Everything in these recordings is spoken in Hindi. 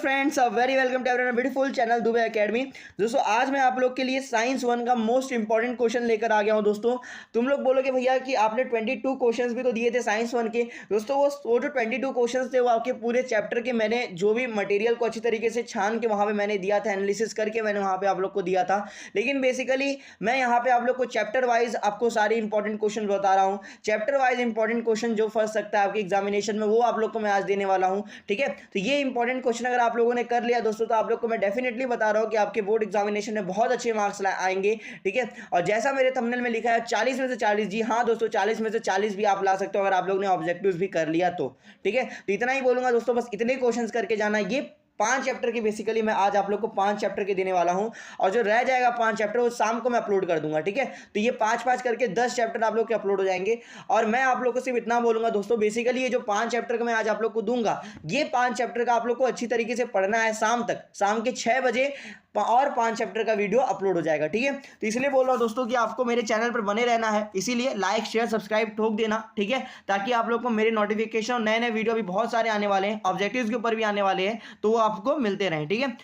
Friends, very welcome to everyone beautiful channel Dubey academy. दोस्तों आज मैं आप लोग के लिए साइंस 1 का मोस्ट इंपॉर्टेंट क्वेश्चन लेकर आ गया हूं। दोस्तों तुम लोग बोलोगे भैया कि आपने 22 क्वेश्चंस भी तो दिए थे साइंस 1 के। दोस्तों वो जो 22 क्वेश्चंस थे वो आपके पूरे चैप्टर के मैंने जो भी मटेरियल को अच्छी तरीके से छान के वहां पे मैंने दिया था, एनालिसिस करके मैंने वहां पे आप लोग को दिया था। लेकिन बेसिकली मैं यहाँ पे आप लोग को चैप्टर वाइज आपको सारे इंपॉर्टेंट क्वेश्चन बता रहा हूँ। चैप्टर वाइज इंपॉर्टेंट क्वेश्चन जो फंस सकता है आपके एग्जामिनेशन में वो आप लोग को मैं आज देने वाला हूँ। ठीक है, तो ये इंपॉर्टेंट क्वेश्चन अगर आप लोगों ने कर लिया दोस्तों तो आप लोग को मैं डेफिनेटली बता रहा हूं कि आपके बोर्ड एग्जामिनेशन में बहुत अच्छे मार्क्स आएंगे। ठीक है, और जैसा मेरे थंबनेल में लिखा है 40 में से 40, जी हाँ दोस्तों 40 में से 40 भी आप ला सकते हो अगर आप लोग ने ऑब्जेक्टिव्स भी कर लिया तो। ठीक है, तो इतना ही बोलूंगा दोस्तों, बस इतने क्वेश्चंस करके जाना। ये 5 चैप्टर की बेसिकली मैं आज आप लोग को 5 चैप्टर के देने वाला हूं और जो रह जाएगा 5 चैप्टर वो शाम को मैं अपलोड कर दूंगा। ठीक है, तो ये 5-5 करके 10 चैप्टर आप लोग के अपलोड हो जाएंगे। और मैं आप लोग को सिर्फ इतना बोलूंगा दोस्तों, बेसिकली ये जो 5 चैप्टर का मैं आज आप लोग को दूंगा, ये 5 चैप्टर का आप लोग को अच्छी तरीके से पढ़ना है शाम तक, शाम के 6 बजे और 5 चैप्टर का वीडियो अपलोड हो जाएगा। ठीक है, तो इसलिए बोल रहा हूं दोस्तों कि आपको मेरे चैनल पर बने रहना है, इसीलिए लाइक शेयर सब्सक्राइब ठोक देना। ठीक है, ताकि आप लोग को मेरे नोटिफिकेशन नए नए वीडियो भी बहुत सारे आने वाले हैं, ऑब्जेक्टिव्स के ऊपर भी आने वाले हैं, तो वो आपको मिलते रहें। ठीक है,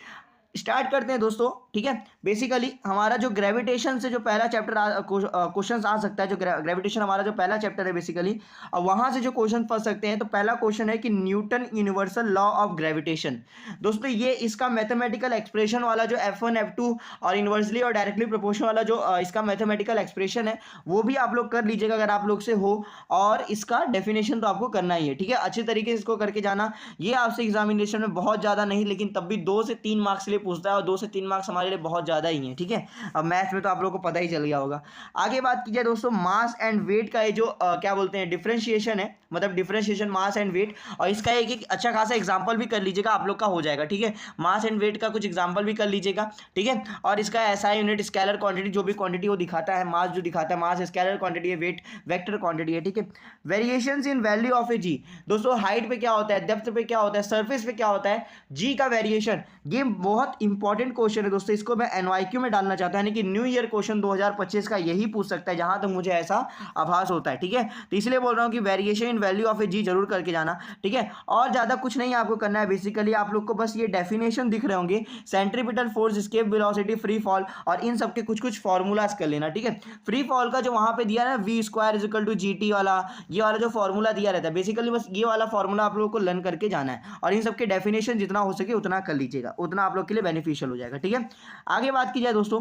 स्टार्ट करते हैं दोस्तों। ठीक है, बेसिकली हमारा जो ग्रेविटेशन से जो पहला चैप्टर क्वेश्चन आ सकता है, जो ग्रेविटेशन हमारा जो पहला चैप्टर है बेसिकली, और वहां से जो क्वेश्चन फंस सकते हैं, तो पहला क्वेश्चन है कि Newton universal law of gravitation. दोस्तों ये इसका मैथमेटिकल एक्सप्रेशन वाला जो F1 F2 और इनवर्सली और डायरेक्टली प्रोपोर्शनल वाला जो इसका मैथमेटिकल एक्सप्रेशन है वो भी आप लोग कर लीजिएगा अगर आप लोग से हो, और इसका डेफिनेशन तो आपको करना ही है। ठीक है, अच्छी तरीके से इसको करके जाना। ये आपसे एग्जामिनेशन में बहुत ज्यादा नहीं, लेकिन तब भी 2 से 3 मार्क्स लिए पूछता है, और 2 से 3 मार्क्स हमारे लिए बहुत ज़्यादा ही है। ठीक है, अब मैथ्स में तो आप लोगों को पता ही चल गया होगा। आगे बात की जाए दोस्तों, मास एंड वेट का ये जो क्या बोलते हैं डिफरेंशिएशन है, मतलब डिफरेंशिएशन मास एंड वेट, और इसका एक अच्छा खासा एग्जाम्पल भी कर लीजिएगा, आप लोग का हो जाएगा। ठीक है, मास एंड वेट का कुछ एग्जाम्पल भी कर लीजिएगा। ठीक है, और इसका SI यूनिट स्केलर क्वांटिटी, जो भी क्वांटिटी वो दिखाता है, मास जो दिखाता है, मास स्केलर क्वांटिटी है, वेट वेक्टर क्वांटिटी है। ठीक है, वेरिएशंस इन वैल्यू ऑफ ए जी, दोस्तों हाइट पे क्या होता है, डेप्थ पे क्या होता है, सरफेस पे क्या होता है, जी का वेरिएशन। ये बहुत इंपॉर्टेंट क्वेश्चन है दोस्तों, इसको मैं NYQ में डालना चाहता हूं, यानी कि न्यू ईयर क्वेश्चन 2025 का यही पूछ सकता है, जहां तक मुझे ऐसा आभास होता है। ठीक है, तो इसलिए बोल रहा हूं कि वेरिएशन इन वैल्यू ऑफ ए जी जरूर करके जाना। ठीक है, और ज्यादा कुछ नहीं आपको करना है, बेसिकली आप लोग को बस ये डेफिनेशन दिख रहे होंगे, centripetal force, escape velocity, free fall, और इन सबके कुछ कुछ फॉर्मूलाज कर लेना। ठीक है, फ्री फॉल का जो वहां पे दिया है ना, v² = GT वाला, ये वाला जो फॉर्मूला दिया रहता है, बेसिकली बस ये वाला फॉर्मूला आप लोगों को लर्न करके जाना है, और इन सबके डेफिनेशन जितना हो सके उतना कर लीजिएगा, उतना आप लोग के लिए बेनिफिशियल हो जाएगा। ठीक है, आगे बात की जाए दोस्तों,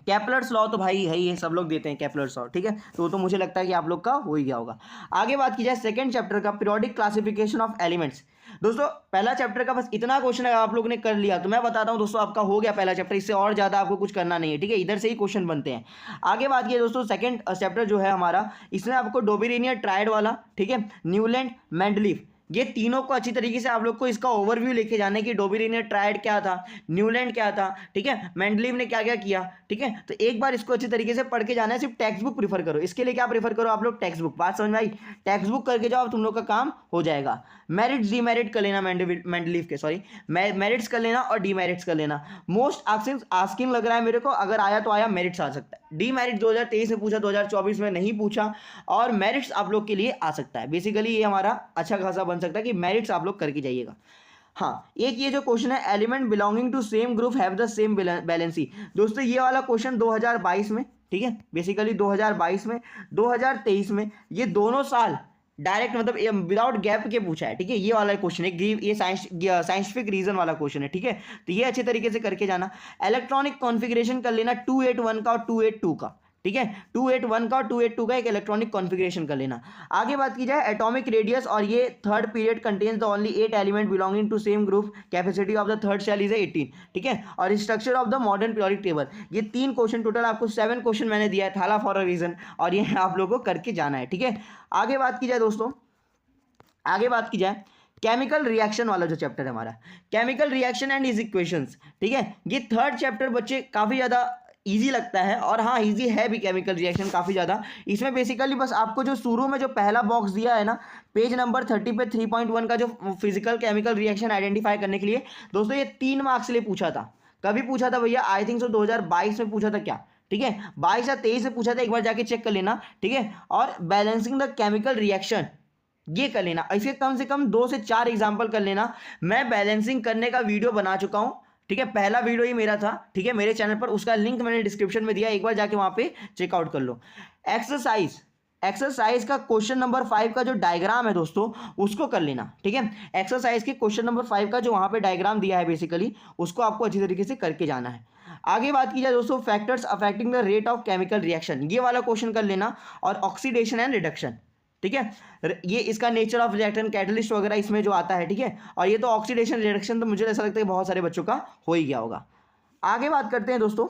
केपलर्स लॉ तो भाई है ही है, सब लोग देते हैं केपलर्स लॉ। ठीक है, तो मुझे लगता है कि आप लोग का हो ही गया होगा। आगे बात की जाए सेकंड चैप्टर का, पीरियोडिक क्लासिफिकेशन ऑफ एलिमेंट्स। दोस्तों पहला चैप्टर का बस इतना क्वेश्चन अगर आप लोगों ने कर लिया तो मैं बताता हूं दोस्तों आपका हो गया पहला चैप्टर, इससे और ज्यादा आपको कुछ करना नहीं है। ठीक है, इधर से ही क्वेश्चन बनते हैं। आगे बात की दोस्तों, सेकंड चैप्टर जो है हमारा, इसमें आपको डोबेरेनियर ट्रायड वाला, ठीक है, न्यूलैंड, मेंडलीफ, ये तीनों को अच्छी तरीके से आप लोग को इसका ओवरव्यू लेके जाना है कि डोबेरेनियर ट्रायड क्या था, न्यूलैंड क्या था, ठीक है, मेंडलीव ने क्या क्या किया। ठीक है, तो एक बार इसको अच्छी तरीके से पढ़ के जाना है। सिर्फ टेक्स्ट बुक प्रीफर करो, इसके लिए क्या प्रीफर करो आप लोग, टेक्स्ट बुक। बात समझ में आई, टेक्स्ट बुक करके जाओ, तुम लोग का काम हो जाएगा। मेरिट्स डीमेरिट कर लेना, मेंडलीव के, सॉरी मेरिट्स कर लेना और डीमेरिट्स कर लेना। मोस्ट आस्किंग लग रहा है मेरे को, अगर आया तो आया, मेरिट्स आ सकता है। डीमेरिट 2023 में पूछा, 2024 में नहीं पूछा, और मेरिट्स आप लोग के लिए आ सकता है। बेसिकली ये हमारा अच्छा खासा बन सकता है कि मेरिट्स आप लोग करके जाइएगा। हाँ, एक ये जो क्वेश्चन है, element belonging to same group have the same valency. दोस्तों ये वाला क्वेश्चन 2022 में, ठीक है, बेसिकली 2022 में, 2023 में, ये दोनों साल डायरेक्ट मतलब विदाउट गैप के पूछा है। ठीक है, ये वाला क्वेश्चन है, ये साइंटिफिक रीजन वाला क्वेश्चन है। ठीक है, तो ये अच्छे तरीके से करके जाना। इलेक्ट्रॉनिक कॉन्फ़िगरेशन कर लेना 281 का और 282 का। ठीक है, 281 का और 282 का एक इलेक्ट्रॉनिक कॉन्फ़िगरेशन कर लेना। आगे बात की जाए एटॉमिक रेडियस, और ये third period contains the only 8 element belonging to same group, capacity of the third shell is 18। ठीक है, और structure of the modern periodic table. ये 3 क्वेश्चन, टोटल आपको 7 क्वेश्चन मैंने दिया है, थाला फॉर अ रीजन, और ये आप लोगों को करके जाना है। ठीक है, आगे बात की जाए दोस्तों, आगे बात की जाए केमिकल रिएक्शन वाला जो चैप्टर है हमारा, chemical reaction and is equations. ठीक है, ये थर्ड चैप्टर बच्चे काफी ज्यादा इजी लगता है, और हाँ इजी है भी केमिकल रिएक्शन काफ़ी ज़्यादा। इसमें बेसिकली बस आपको जो शुरू में जो पहला बॉक्स दिया है ना, पेज नंबर 30 पे 3.1 का, जो फिजिकल केमिकल रिएक्शन आइडेंटिफाई करने के लिए, दोस्तों ये 3 मार्क्स लिए पूछा था। कभी पूछा था भैया, आई थिंक सो 2022 में पूछा था क्या। ठीक है, 22 या 23 में पूछा था, एक बार जाके चेक कर लेना। ठीक है, और बैलेंसिंग द केमिकल रिएक्शन, ये कर लेना। ऐसे कम से कम 2 से 4 एग्जाम्पल कर लेना। मैं बैलेंसिंग करने का वीडियो बना चुका हूं, ठीक है, पहला वीडियो ही मेरा था, ठीक है, मेरे चैनल पर, उसका लिंक मैंने डिस्क्रिप्शन में दिया, एक बार जाके वहां पे चेकआउट कर लो। एक्सरसाइज का क्वेश्चन नंबर 5 का जो डायग्राम है दोस्तों उसको कर लेना, ठीक है। एक्सरसाइज के क्वेश्चन नंबर 5 का जो वहां पे डायग्राम दिया है बेसिकली उसको आपको अच्छी तरीके से करके जाना है। आगे बात की जाए दोस्तों, factors affecting the rate of chemical reaction, ये वाला क्वेश्चन कर लेना। और ऑक्सीडेशन एंड रिडक्शन, ठीक है, ये इसका नेचर ऑफ रिएक्टेंट कैटलिस्ट वगैरह इसमें जो आता है, ठीक है। और ये तो ऑक्सीडेशन रिडक्शन तो मुझे ऐसा लगता है बहुत सारे बच्चों का हो ही गया होगा। आगे बात करते हैं दोस्तों,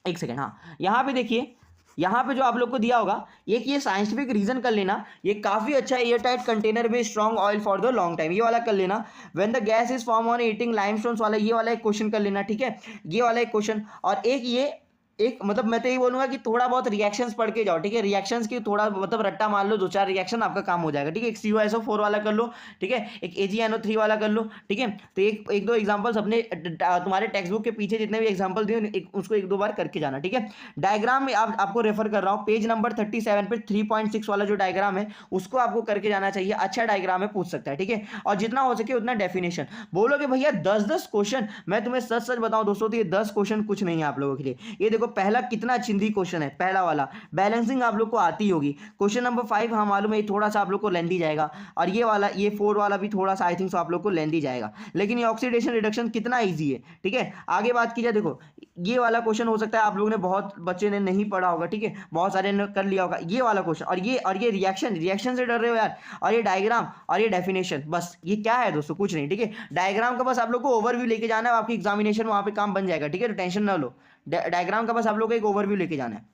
एक सेकेंड, हाँ यहाँ पे देखिए, यहाँ पे जो आप लोग को दिया होगा एक ये साइंटिफिक रीजन कर लेना, ये काफी अच्छा है, एयर टाइट कंटेनर में strong oil for the long time, ये वाला कर लेना। When the gas is form on heating limestones वाला, ये वाला एक क्वेश्चन कर लेना, ठीक है, ये वाला एक क्वेश्चन। और एक ये एक मतलब मैं तो यही बोलूंगा कि थोड़ा बहुत रिएक्शंस पढ़ के जाओ, ठीक है, रिएक्शंस की थोड़ा मतलब रट्टा मार लो, 2-4 रिएक्शन आपका काम हो जाएगा, ठीक है। एक CuSO4 वाला कर लो, ठीक है, एक AgNO3 वाला कर लो, ठीक है। तो एक दो एग्जांपल्स अपने तुम्हारे टेक्स्ट बुक के पीछे जितने भी एग्जांपल दिए उसको 1-2 बार करके जाना, ठीक है। डायग्राम में आपको रेफर कर रहा हूँ, पेज नंबर 37 पे 3.6 वाला जो डायग्राम है उसको आपको करके जाना चाहिए, अच्छा डायग्राम है, पूछ सकता है, ठीक है। और जितना हो सके उतना डेफिनेशन। बोलोगे भैया 10-10 क्वेश्चन, मैं तुम्हें सच सच बताऊं दोस्तों तो ये 10 क्वेश्चन कुछ नहीं है आप लोगों के लिए। ये देखो पहला कितना चिंदी क्वेश्चन है, पहला वाला बैलेंसिंग आप लोग को आती होगी। क्वेश्चन नंबर 5 हाँ मालूम है थोड़ा सा आप लोग को लेंथी जाएगा, और ये वाला ये 4 वाला भी थोड़ा सा आई थिंक आप लोग को लेंथी जाएगा, लेकिन ये ऑक्सीडेशन रिडक्शन कितना इजी है, ठीक है। आगे बात की जाए, देखो ये वाला क्वेश्चन हो सकता है आप लोगों ने बहुत बच्चे ने नहीं पढ़ा होगा, ठीक है, बहुत सारे ने कर लिया होगा ये वाला क्वेश्चन। और ये रिएक्शन से डर रहे हो यार, और ये डायग्राम और ये डेफिनेशन, बस ये क्या है दोस्तों, कुछ नहीं, ठीक है। डायग्राम का बस आप लोग को ओवरव्यू लेके जाना है, आपकी एग्जामिनेशन वहां पे काम बन जाएगा, ठीक है, तो टेंशन ना लो। डायग्राम का बस आप लोग को एक ओवरव्यू लेके जाना है।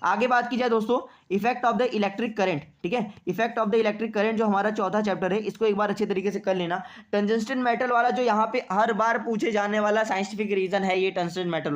आगे बात की जाए दोस्तों, effect of the electric current, ठीक है, effect of the electric current जो हमारा चौथा चैप्टर है, इसको एक बार अच्छे तरीके से कर लेना। टंजस्टन मेटल वाला जो यहाँ पे हर बार पूछे जाने वाला साइंटिफिक रीजन है, ये टंजस्टन मेटल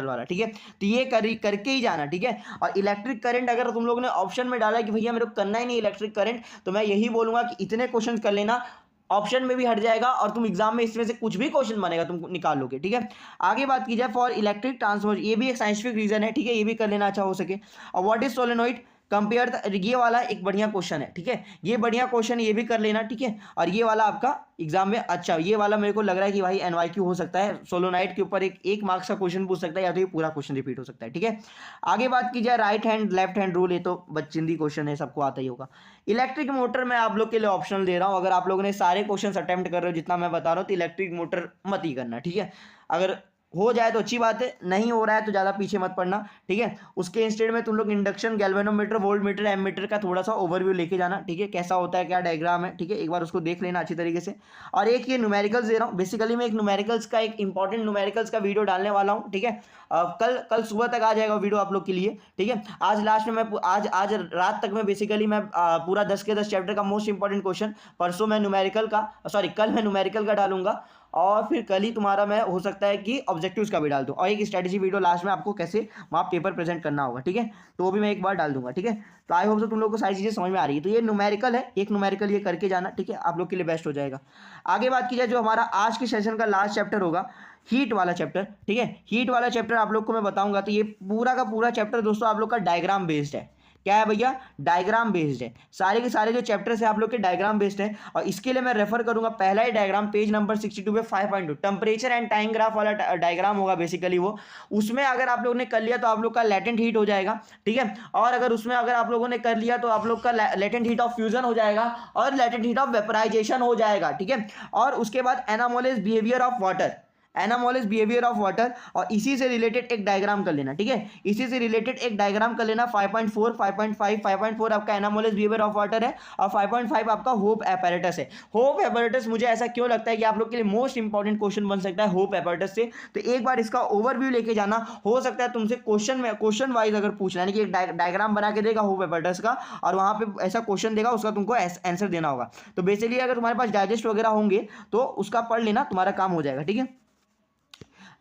वाला, ठीक है, तो ये करके ही जाना, ठीक है। और इलेक्ट्रिक करंट अगर तुम लोगों ने ऑप्शन में डाला कि भैया मेरे को करना ही नहीं इलेक्ट्रिक करंट, तो मैं यही बोलूंगा कि इतने क्वेश्चन कर लेना, ऑप्शन में भी हट जाएगा और तुम एग्जाम में इसमें से कुछ भी क्वेश्चन बनेगा तुम निकाल लोगे, ठीक है। आगे बात की जाए फॉर इलेक्ट्रिक ट्रांसफॉर्मर, ये भी एक साइंटिफिक रीजन है, ठीक है, ये भी कर लेना अच्छा हो सके। और व्हाट इज सोलेनोइड कंपेयर, ये वाला एक बढ़िया क्वेश्चन है, ठीक है, ये बढ़िया क्वेश्चन, ये भी कर लेना, ठीक है। और ये वाला आपका एग्जाम में अच्छा, ये वाला मेरे को लग रहा है कि भाई NYQ हो सकता है, सोलोनाइड के ऊपर एक मार्क्स का क्वेश्चन पूछ सकता है, या तो ये पूरा क्वेश्चन रिपीट हो सकता है, ठीक है। आगे बात की जाए right hand left hand rule, ये तो बच्चिंदी क्वेश्चन है, सबको आता ही होगा। इलेक्ट्रिक मोटर मैं आप लोग के लिए ऑप्शनल दे रहा हूं, अगर आप लोगों ने सारे क्वेश्चन अटेम्प्ट कर रहे हो जितना मैं बता रहा हूँ तो इलेक्ट्रिक मोटर मत ही करना, ठीक है। अगर हो जाए तो अच्छी बात है, नहीं हो रहा है तो ज़्यादा पीछे मत पड़ना, ठीक है। उसके इंस्टेड में तुम लोग induction, galvanometer, voltmeter, ammeter का थोड़ा सा ओवरव्यू लेके जाना, ठीक है, कैसा होता है, क्या डायग्राम है, ठीक है, एक बार उसको देख लेना अच्छी तरीके से। और एक ये न्यूमेरिकल्स दे रहा हूँ, बेसिकली मैं एक न्यूमेरिकल्स का एक इंपॉर्टेंट न्यूमेरिकल्स का वीडियो डालने वाला हूँ, ठीक है। कल सुबह तक आ जाएगा वीडियो आप लोग के लिए, ठीक है। आज लास्ट में मैं आज रात तक में बेसिकली मैं पूरा 10 के 10 चैप्टर का मोस्ट इंपॉर्टेंट क्वेश्चन, परसों मैं न्यूमेरिकल का कल मैं न्यूमेरिकल का डालूंगा, और फिर कल ही तुम्हारा मैं हो सकता है कि ऑब्जेक्टिव्स का भी डाल दूं, और एक स्ट्रेटेजी वीडियो लास्ट में आपको कैसे वहाँ पेपर प्रेजेंट करना होगा, ठीक है, तो वो भी मैं एक बार डाल दूंगा, ठीक है। तो आई होप तो तुम लोग को सारी चीज़ें समझ में आ रही है। तो ये न्यूमेरिकल है, एक न्यूमेरिकल ये करके जाना, ठीक है, आप लोग के लिए बेस्ट हो जाएगा। आगे बात की जाए, जो हमारा आज के सेशन का लास्ट चैप्टर होगा हीट वाला चैप्टर, ठीक है, हीट वाला चैप्टर आप लोग को मैं बताऊंगा। तो ये पूरा का पूरा चैप्टर दोस्तों आप लोग का डायग्राम बेस्ड है, क्या है भैया, डायग्राम बेस्ड है, सारे के सारे जो चैप्टर्स है आप लोग के डायग्राम बेस्ड है। और इसके लिए मैं रेफर करूंगा पहला ही डायग्राम, पेज नंबर 62 पे 5.2 टेम्परेचर एंड टाइम ग्राफ वाला डायग्राम होगा बेसिकली वो, उसमें अगर आप लोगों ने कर लिया तो आप लोग का लेटेंट हीट हो जाएगा, ठीक है। और अगर उसमें अगर आप लोगों ने कर लिया तो आप लोग का लेटेंट हीट ऑफ फ्यूजन हो जाएगा और लेटेंट हीट ऑफ वेपराइजेशन हो जाएगा, ठीक है। और उसके बाद anomalous behaviour of water, anomalous behaviour of water, और इसी से रिलेटेड एक डायग्राम कर लेना, ठीक है, इसी से रिलेटेड एक डायग्राम कर लेना। 5.4 5.5 5.4 आपका एनामोलिस बिहेवियर ऑफ वाटर है, और 5.5 आपका होप एपैरेटस है। होप एपैरेटस मुझे ऐसा क्यों लगता है कि आप लोग के लिए मोस्ट इंपॉर्टेंट क्वेश्चन बन सकता है होप एपैरेटस से, तो एक बार इसका ओवरव्यू लेके जाना, हो सकता है तुमसे क्वेश्चन वाइज अगर पूछना है कि एक डायग्राम बना के देगा होप एपैरेटस का, और वहां पे ऐसा क्वेश्चन देगा, उसका तुमको आंसर देना होगा। तो बेसिकली अगर तुम्हारे पास डाइजेस्ट वगैरह होंगे तो उसका पढ़ लेना, तुम्हारा काम हो जाएगा, ठीक है।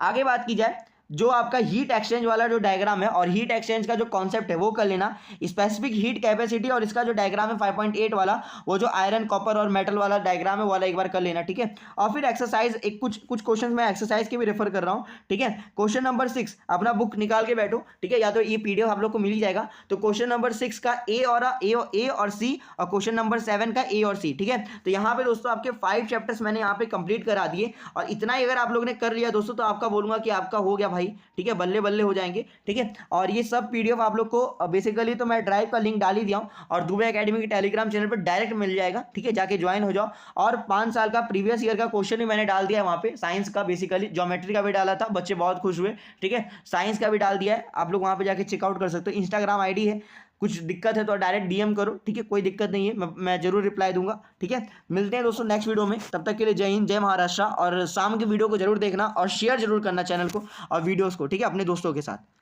आगे बात की जाए जो आपका हीट एक्सचेंज वाला जो डायग्राम है और हीट एक्सचेंज का जो कॉन्सेप्ट है वो कर लेना, स्पेसिफिक हीट कैपेसिटी और इसका जो डायग्राम है 5.8 वाला, वो जो आयरन कॉपर और मेटल वाला डायग्राम है वाला एक बार कर लेना, ठीक है। और फिर एक्सरसाइज एक कुछ क्वेश्चन मैं एक्सरसाइज के भी रेफर कर रहा हूँ, ठीक है। क्वेश्चन नंबर 6 अपना बुक निकाल के बैठो, ठीक है, या तो ये पीडीएफ आप लोग को मिल ही जाएगा। तो क्वेश्चन नंबर 6 का ए और सी और क्वेश्चन नंबर 7 का ए और सी, ठीक है। तो यहाँ पे दोस्तों आपके 5 चैप्टर्स मैंने यहाँ पे कंप्लीट करा दिए, और इतना ही अगर आप लोग ने कर लिया दोस्तों तो आपका बोलूंगा कि आपका हो गया भाई, ठीक है, बल्ले बल्ले हो जाएंगे, ठीक है। और ये सब पीडीएफ आप लोग को बेसिकली तो मैं ड्राइव का लिंक डाल ही दिया हूँ, और दुबे एकेडमी के टेलीग्राम चैनल पर डायरेक्ट मिल जाएगा, ठीक है, जाके ज्वाइन हो जाओ। और 5 साल का प्रीवियस ईयर का क्वेश्चन भी मैंने डाल दिया है वहाँ पे, साइंस का बेसिकली ज्योमेट्री का भी डाला था, बच्चे बहुत खुश हुए, ठीक है। साइंस का भी डाल दिया है, आप लोग वहाँ पे जाके चेकआउट कर सकते हो। इंस्टाग्राम आईडी है, कुछ दिक्कत है तो डायरेक्ट डीएम करो, ठीक है, कोई दिक्कत नहीं है, मैं जरूर रिप्लाई दूंगा, ठीक है। मिलते हैं दोस्तों नेक्स्ट वीडियो में, तब तक के लिए जय हिंद, जय महाराष्ट्र। और शाम के वीडियो को जरूर देखना और शेयर जरूर करना चैनल को और वीडियोस को, ठीक है, अपने दोस्तों के साथ।